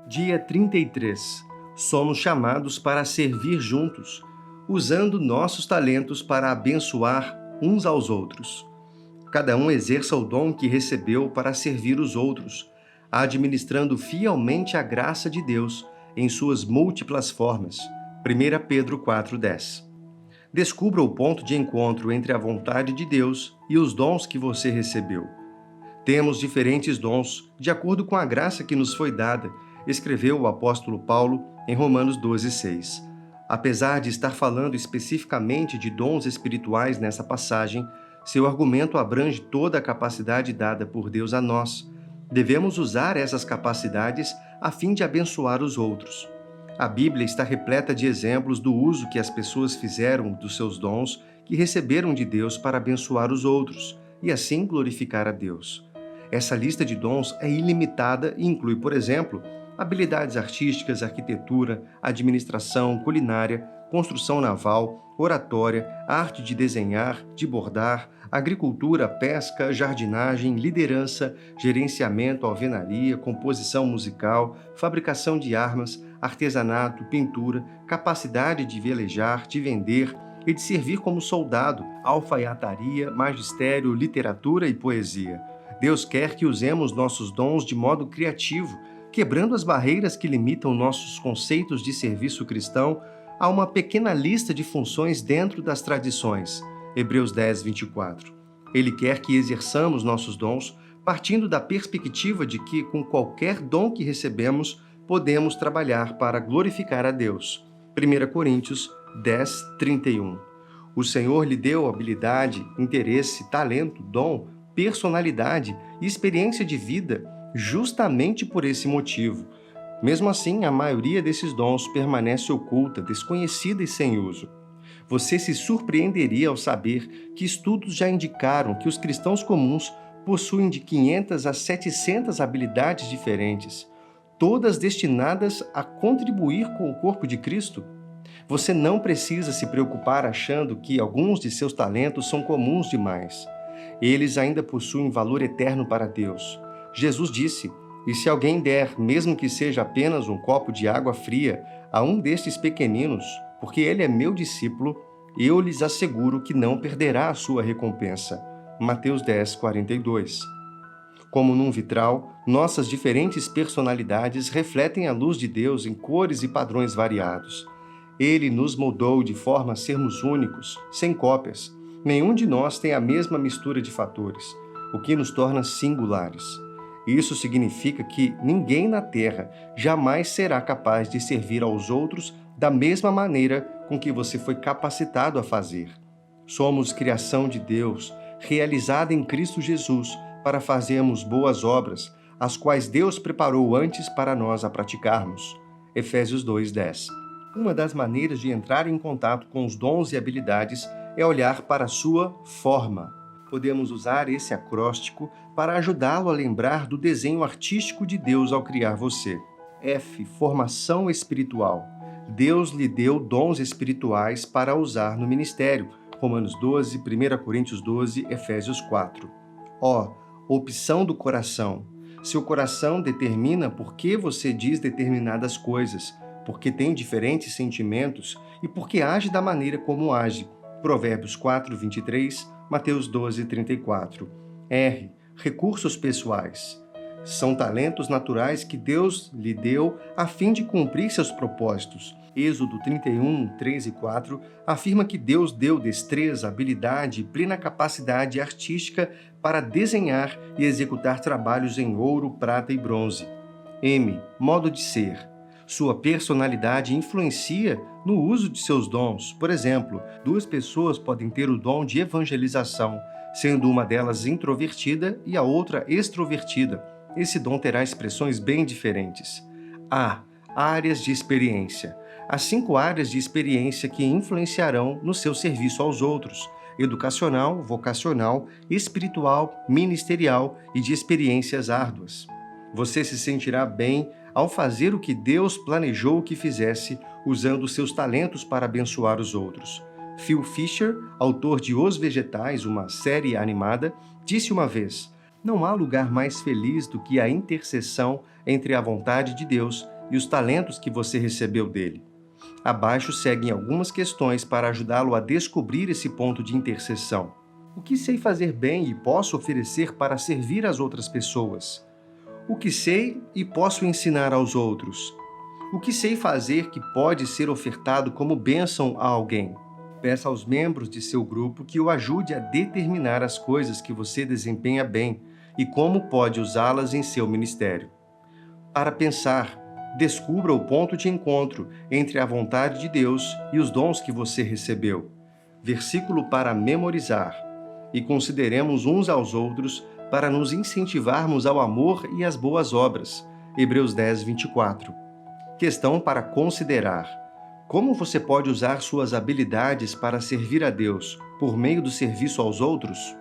Dia 33. Somos chamados para servir juntos, usando nossos talentos para abençoar uns aos outros. Cada um exerça o dom que recebeu para servir os outros, administrando fielmente a graça de Deus em suas múltiplas formas. 1 Pedro 4,10. Descubra o ponto de encontro entre a vontade de Deus e os dons que você recebeu. Temos diferentes dons, de acordo com a graça que nos foi dada, escreveu o apóstolo Paulo em Romanos 12,6. Apesar de estar falando especificamente de dons espirituais nessa passagem, seu argumento abrange toda a capacidade dada por Deus a nós. Devemos usar essas capacidades a fim de abençoar os outros. A Bíblia está repleta de exemplos do uso que as pessoas fizeram dos seus dons que receberam de Deus para abençoar os outros e assim glorificar a Deus. Essa lista de dons é ilimitada e inclui, por exemplo, habilidades artísticas, arquitetura, administração, culinária, construção naval, oratória, arte de desenhar, de bordar, agricultura, pesca, jardinagem, liderança, gerenciamento, alvenaria, composição musical, fabricação de armas, artesanato, pintura, capacidade de velejar, de vender e de servir como soldado, alfaiataria, magistério, literatura e poesia. Deus quer que usemos nossos dons de modo criativo, quebrando as barreiras que limitam nossos conceitos de serviço cristão a uma pequena lista de funções dentro das tradições. Hebreus 10, 24. Ele quer que exerçamos nossos dons partindo da perspectiva de que, com qualquer dom que recebemos, podemos trabalhar para glorificar a Deus. 1 Coríntios 10, 31. O Senhor lhe deu habilidade, interesse, talento, dom, personalidade e experiência de vida justamente por esse motivo. Mesmo assim, a maioria desses dons permanece oculta, desconhecida e sem uso. Você se surpreenderia ao saber que estudos já indicaram que os cristãos comuns possuem de 500 a 700 habilidades diferentes, todas destinadas a contribuir com o corpo de Cristo. Você não precisa se preocupar achando que alguns de seus talentos são comuns demais. Eles ainda possuem valor eterno para Deus. Jesus disse: "E se alguém der, mesmo que seja apenas um copo de água fria, a um destes pequeninos, porque ele é meu discípulo, eu lhes asseguro que não perderá a sua recompensa." Mateus 10, 42. Como num vitral, nossas diferentes personalidades refletem a luz de Deus em cores e padrões variados. Ele nos moldou de forma a sermos únicos, sem cópias. Nenhum de nós tem a mesma mistura de fatores, o que nos torna singulares. Isso significa que ninguém na Terra jamais será capaz de servir aos outros da mesma maneira com que você foi capacitado a fazer. Somos criação de Deus, realizada em Cristo Jesus, para fazermos boas obras, as quais Deus preparou antes para nós a praticarmos. Efésios 2:10. Uma das maneiras de entrar em contato com os dons e habilidades é olhar para a sua forma. Podemos usar esse acróstico para ajudá-lo a lembrar do desenho artístico de Deus ao criar você. F. Formação espiritual. Deus lhe deu dons espirituais para usar no ministério. Romanos 12, 1 Coríntios 12, Efésios 4. O. Opção do coração. Seu coração determina por que você diz determinadas coisas, porque tem diferentes sentimentos e porque age da maneira como age. Provérbios 4, 23, Mateus 12, 34. R. Recursos pessoais. São talentos naturais que Deus lhe deu a fim de cumprir seus propósitos. Êxodo 31, 3 e 4 afirma que Deus deu destreza, habilidade e plena capacidade artística para desenhar e executar trabalhos em ouro, prata e bronze. M. Modo de ser. Sua personalidade influencia no uso de seus dons. Por exemplo, duas pessoas podem ter o dom de evangelização, sendo uma delas introvertida e a outra extrovertida. Esse dom terá expressões bem diferentes. A. Áreas de experiência. Há 5 áreas de experiência que influenciarão no seu serviço aos outros: educacional, vocacional, espiritual, ministerial e de experiências árduas. Você se sentirá bem ao fazer o que Deus planejou que fizesse, usando seus talentos para abençoar os outros. Phil Fisher, autor de Os Vegetais, uma série animada, disse uma vez: "Não há lugar mais feliz do que a interseção entre a vontade de Deus e os talentos que você recebeu dele. Abaixo seguem algumas questões para ajudá-lo a descobrir esse ponto de interseção. O que sei fazer bem e posso oferecer para servir as outras pessoas? O que sei e posso ensinar aos outros? O que sei fazer que pode ser ofertado como bênção a alguém? Peça aos membros de seu grupo que o ajude a determinar as coisas que você desempenha bem e como pode usá-las em seu ministério. Para pensar, descubra o ponto de encontro entre a vontade de Deus e os dons que você recebeu. Versículo para memorizar. E consideremos uns aos outros para nos incentivarmos ao amor e às boas obras. Hebreus 10, 24. Questão para considerar. Como você pode usar suas habilidades para servir a Deus por meio do serviço aos outros?